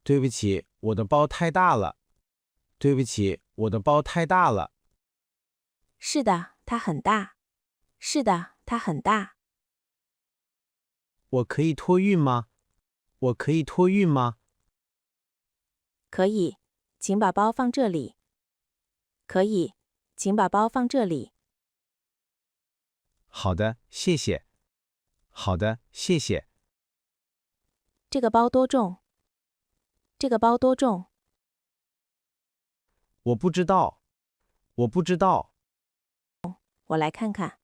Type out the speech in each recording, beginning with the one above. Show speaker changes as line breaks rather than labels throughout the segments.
对不起，我的包太大了。对不起，我的包太大了。
是的，它很大。是的，它很大。
我可以托运吗？我可以托运吗？
可以，请把包放这里。可以，请把包放这里。
好的，谢谢。好的，谢谢。
这个包多重？这个包多重？
我不知道。我不知道。
我来看看。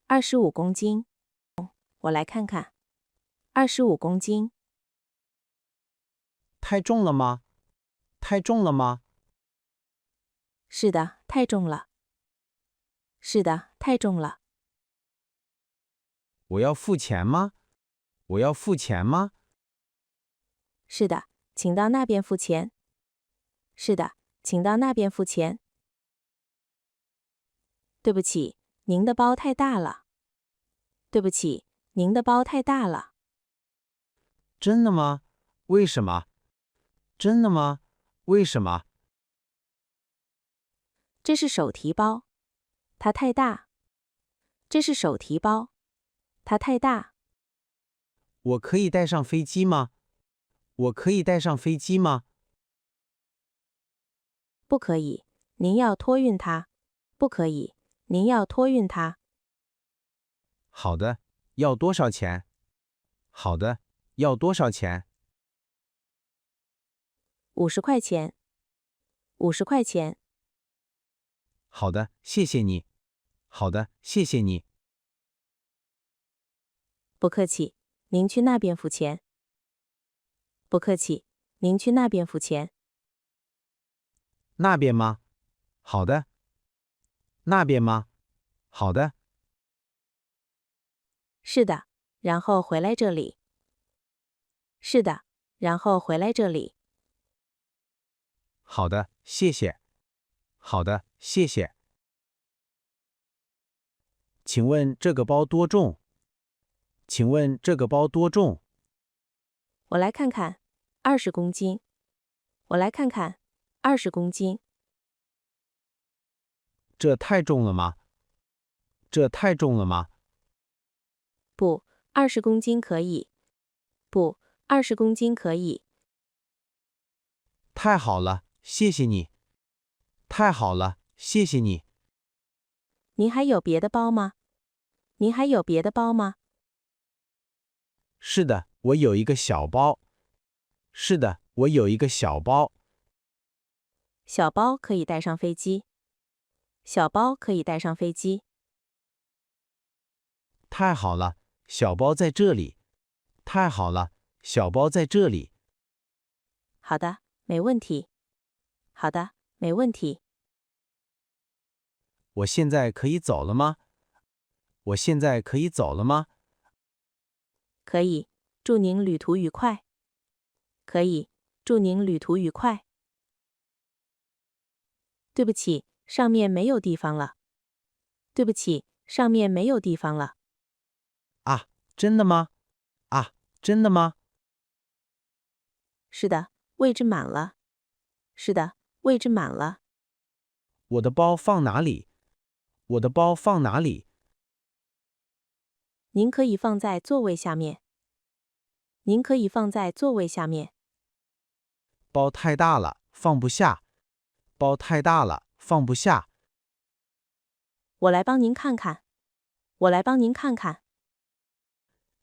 25公斤。我来看看。25公斤。
太重了吗？太重了吗？
是的，太重了。是的，太重了。
我要付钱吗？我要付钱吗？
是的，请到那边付钱。是的，请到那边付钱。对不起，您的包太大了。对不起，您的包太大了。
真的吗？为什么？真的吗？为什么？
这是手提包，它太大。这是手提包，它太大。
我可以带上飞机吗？我可以带上飞机吗？
不可以，您要托运它。不可以，您要托运它。
好的，要多少钱？好的，要多少钱
50块钱。50块钱。
好的，谢谢你。好的，谢谢你。
不客气，您去那边付钱。不客气，您去那边付钱。
那边吗？好的。那边吗？好的。
是的，然后回来这里。是的，然后回来这里。
好的，谢谢。好的，谢谢。请问这个包多重？请问这个包多重？
我来看看，20公斤。我来看看，20公斤。
这太重了吗？这太重了吗？
不，20公斤可以。不，20公斤可以。
太好了，谢谢你。太好了，谢谢你。
您还有别的包吗？您还有别的包吗？
是的，我有一个小包。是的，我有一个小包。
小包可以带上飞机。小包可以带上飞机。
太好了，小包在这里。太好了，小包在这里。
好的，没问题。好的，没问题。
我现在可以走了吗？我现在可以走了吗？
可以，祝您旅途愉快。可以，祝您旅途愉快。对不起，上面没有地方了。对不起，上面没有地方了。
啊，真的吗？啊，真的吗？
是的，位置满了。是的，位置满了。
我的包放哪里？我的包放哪里？
您可以放在座位下面。您可以放在座位下面。
包太大了，放不下。包太大了，放不下。
我来帮您看看。我来帮您看看。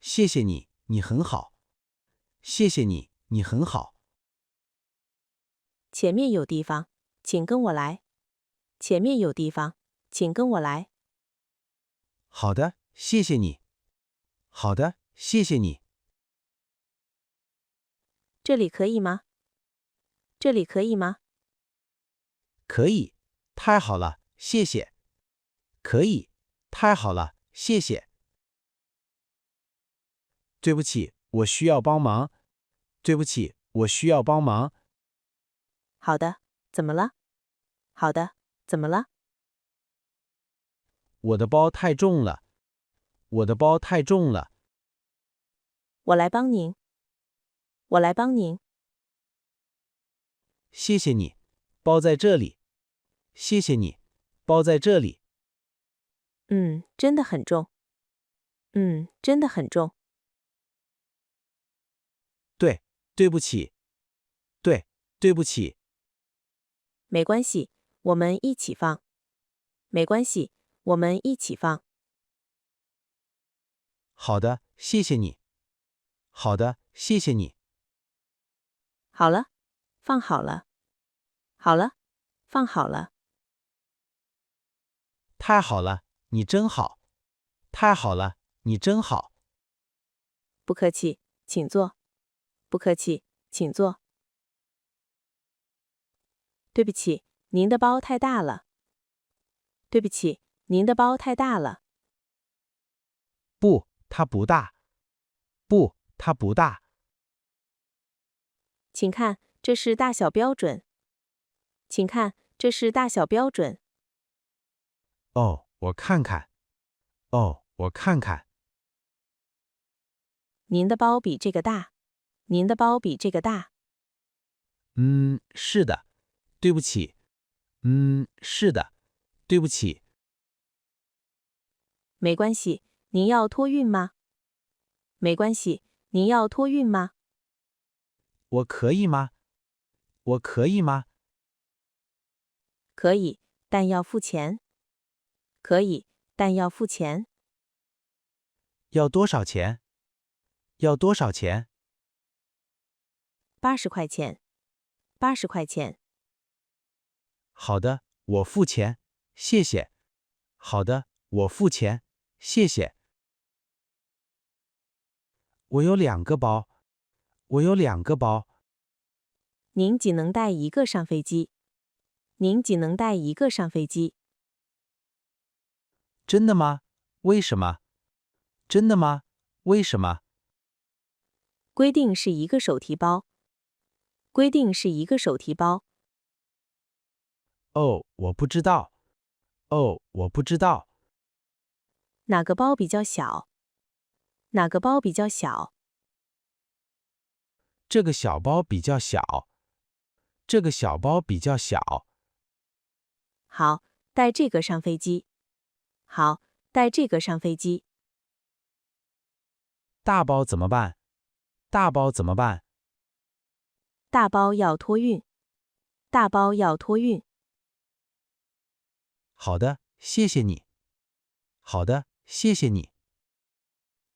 谢谢你，你很好。谢谢你，你很好。
前面有地方，请跟我来。前面有地方，请跟我来。
好的，谢谢你。好的，谢谢你。
这里可以吗？这里可以吗？
可以，太好了，谢谢。可以，太好了，谢谢。对不起，我需要帮忙。对不起，我需要帮忙。
好的，怎么了？好的，怎么了？
我的包太重了。我的包太重了。
我来帮您。我来帮您。
谢谢你，包在这里。谢谢你，包在这里。
真的很重。真的很重。
对，对不起。对，对不起。
没关系，我们一起放。没关系，我们一起放。
好的，谢谢你。好的，谢谢你。
好了，放好了。好了，放好了。
太好了，你真好。太好了，你真好。
不客气，请坐。不客气，请坐。对不起，您的包太大了。对不起，您的包太大了。
不，它不大。不，它不大。
请看，这是大小标准。请看，这是大小标准。
哦，我看看。哦，我看看。
您的包比这个大。您的包比这个大。
是的。对不起。是的。对不起。
没关系，您要托运吗？没关系，您要托运吗？
我可以吗？我可以吗？
可以，但要付钱。可以，但要付钱。
要多少钱？要多少钱
80块钱。80块钱。
好的，我付钱，谢谢。好的，我付钱，谢谢。我有2个包。我有2个包。
您仅能带一个上飞机。您仅能带一个上飞机。
真的吗？为什么？真的吗？为什么？
规定是一个手提包。规定是一个手提包。
哦，我不知道。哦，我不知道。
哪个包比较小？哪个包比较小？
这个小包比较小。这个小包比较小。
好，带这个上飞机。好，带这个上飞机。
大包怎么办？大包怎么办？
大包要托运。大包要托运。
好的，谢谢你。好的，谢谢你。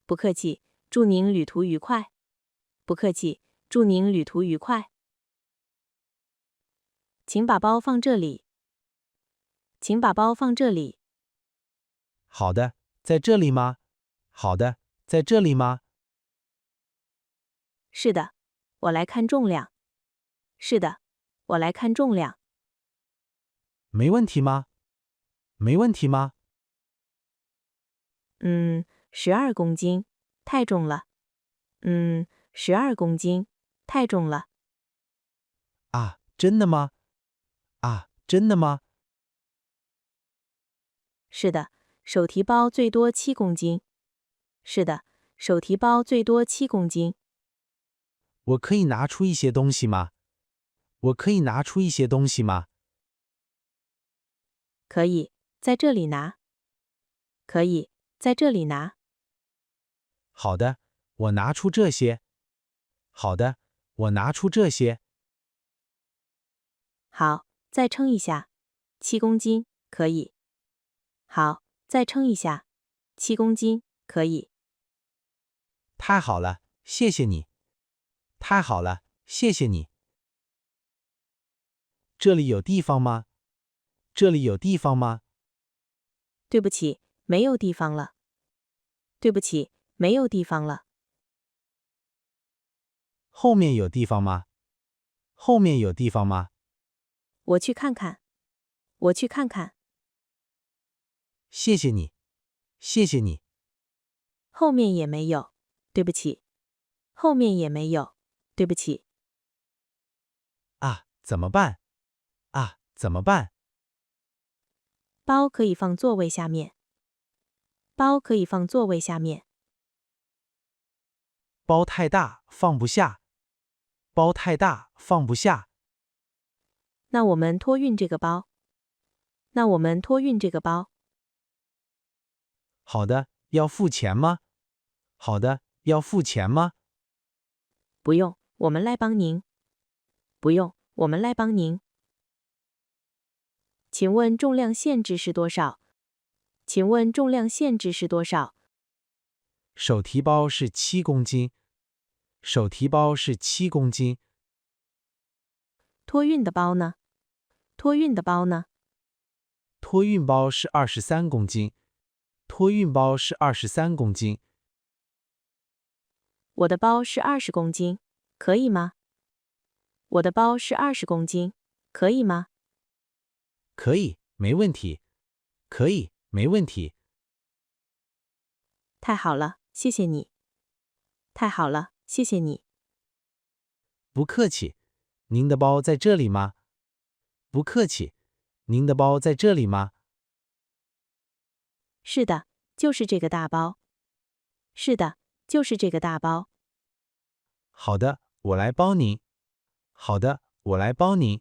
不客气，祝您旅途愉快。不客气，祝您旅途愉快。请把包放这里。请把包放这里。
好的，在这里吗？好的，在这里吗？
是的，我来看重量。是的，我来看重量。
没问题吗？没问题吗？
12公斤，太重了。12公斤，太重了。
啊，真的吗？啊，真的吗？
是的，手提包最多7公斤。是的，手提包最多7公斤。
我可以拿出一些东西吗？我可以拿出一些东西吗？
可以，在这里拿。可以，在这里拿。
好的，我拿出这些。好的，我拿出这些。
好，再称一下。7公斤，可以。好，再称一下。7公斤，可以。
太好了，谢谢你。太好了，谢谢你。这里有地方吗？这里有地方吗？
对不起，没有地方了。对不起，没有地方了。
后面有地方吗？后面有地方吗？
我去看看。我去看看。
谢谢你，谢谢你。
后面也没有。对不起。后面也没有。对不起。
啊，怎么办？啊，怎么办？
包可以放座位下面。包可以放座位下面。
包太大，放不下。包太大，放不下。
那我们托运这个包。那我们托运这个包。
好的，要付钱吗？好的，要付钱吗？
不用，我们来帮您。不用，我们来帮您。请问重量限制是多少？请问重量限制是多少？
手提包是7公斤。手提包是7公斤。
托运的包呢？托运的包呢？
托运包是23公斤。托运包是23公斤。
我的包是20公斤，可以吗？我的包是20公斤，可以吗？
可以，没问题。可以，没问题。
太好了，谢谢你。太好了，谢谢你。
不客气。您的包在这里吗？不客气。您的包在这里吗？
是的，就是这个大包。是的，就是这个大包。
好的，我来帮您。好的，我来帮您。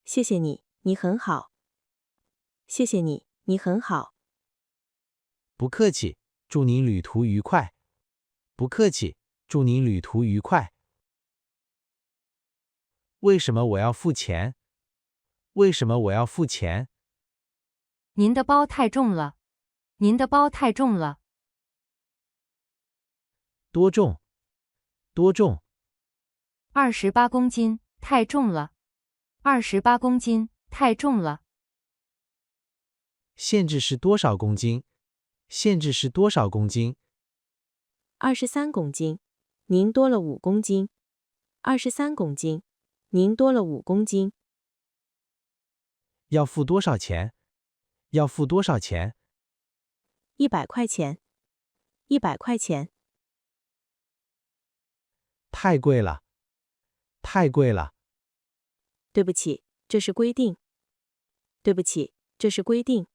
谢谢你，你很好。谢谢你，你很好。
不客气，祝您旅途愉快。不客气，祝您旅途愉快。为什么我要付钱？为什么我要付钱？
您的包太重了。您的包太重了。
多重？多重
28公斤，太重了。28公斤，太重了。
限制是多少公斤？限制是多少公斤？
23公斤，您多了5公斤。23公斤，您多了5公斤。
要付多少钱？要付多少钱
100块钱。100块钱。
太贵了。太贵了。
对不起，这是规定。对不起，这是规定。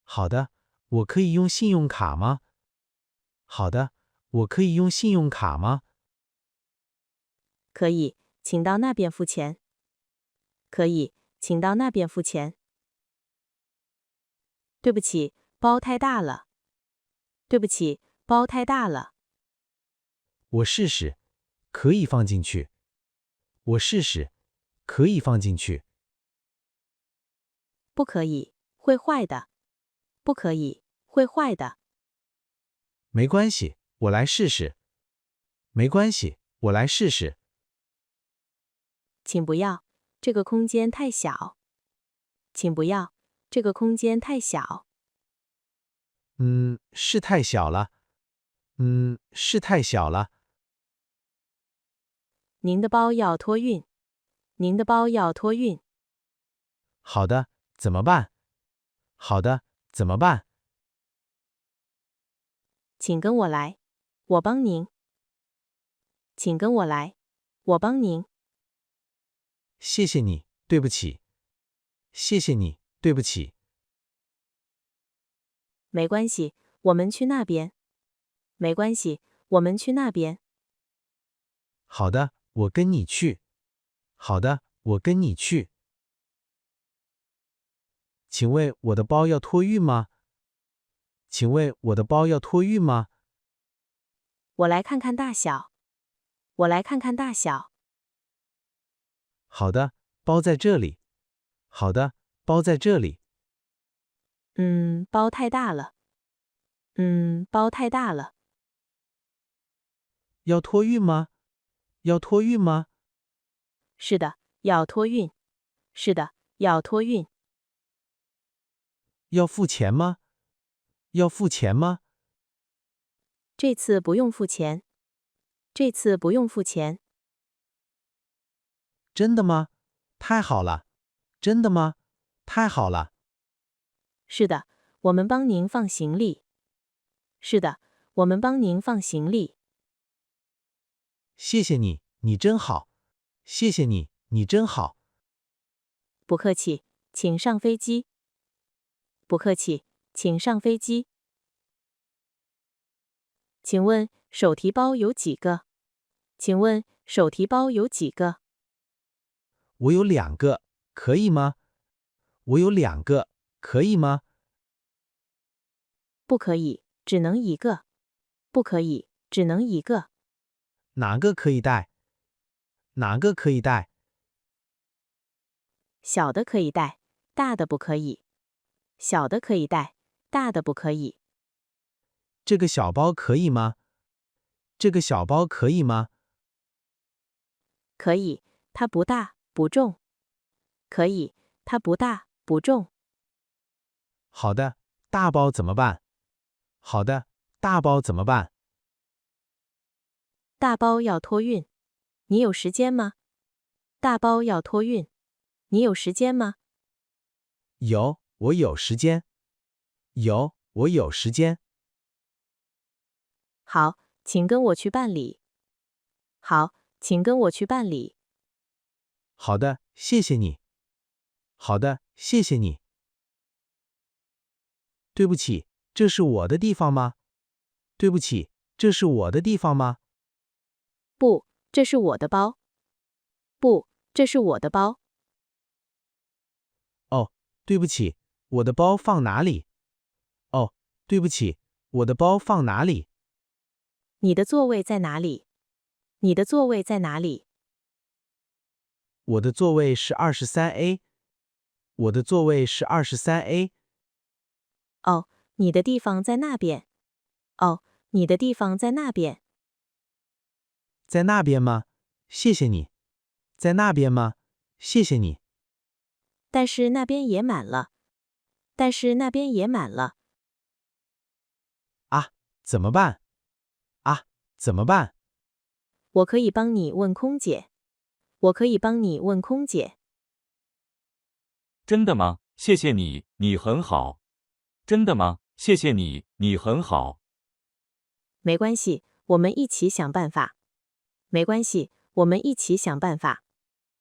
好的，我可以用信用卡吗？好的，我可以用信用卡吗？
可以，请到那边付钱。可以，请到那边付钱。对不起，包太大了。对不起，包太大了。
我试试，可以放进去。我试试，可以放进去。
不可以，会坏的。不可以，会坏的。
没关系，我来试试。没关系，我来试试。
请不要，这个空间太小。请不要，这个空间太小。
是太小了。是太小了。
您的包要托运。您的包要托运。
好的，怎么办？好的，怎么办？
请跟我来，我帮您。请跟我来，我帮您。
谢谢你，对不起。谢谢你，对不起。
没关系，我们去那边。没关系，我们去那边。
好的，我跟你去。好的，我跟你去。请问我的包要托运吗？请问我的包要托运吗？
我来看看大小。我来看看大小。
好的，包在这里。好的，包在这里。
包太大了。包太大了。
要托运吗？要托运吗？
是的，要托运。是的，要托运。
要付钱吗？要付钱吗？
这次不用付钱。这次不用付钱。
真的吗？太好了。真的吗？太好了。
是的，我们帮您放行李。是的，我们帮您放行李。
谢谢你，你真好。谢谢你，你真好。
不客气，请上飞机。不客气，请上飞机。请问手提包有几个？请问手提包有几个？
我有2个，可以吗？我有2个，可以吗？
不可以，只能一个。不可以，只能一个。
哪个可以带？哪个可以带？
小的可以带，大的不可以。小的可以带，大的不可以。
这个小包可以吗？这个小包可以吗？
可以，它不大，不重。可以，它不大，不重。
好的，大包怎么办？好的，大包怎么办？
大包要托运，你有时间吗？大包要托运，你有时间吗？
有，我有时间。有，我有时间。
好，请跟我去办理。好，请跟我去办理。
好的，谢谢你。好的，谢谢你。对不起，这是我的地方吗？对不起，这是我的地方吗？
不，这是我的包。不，这是我的包。
哦，对不起，我的包放哪里？哦，对不起，我的包放哪里？
你的座位在哪里？你的座位在哪里？
我的座位是23A。我的座位是23A。
哦，你的地方在那边。哦，你的地方在那边。
在那边吗？谢谢你。在那边吗？谢谢你。
但是那边也满了。但是那边也满了。
啊，怎么办？啊，怎么办？
我可以帮你问空姐。我可以帮你问空姐。
真的吗？谢谢你，你很好。真的吗？谢谢你，你很好。
没关系，我们一起想办法。没关系，我们一起想办法。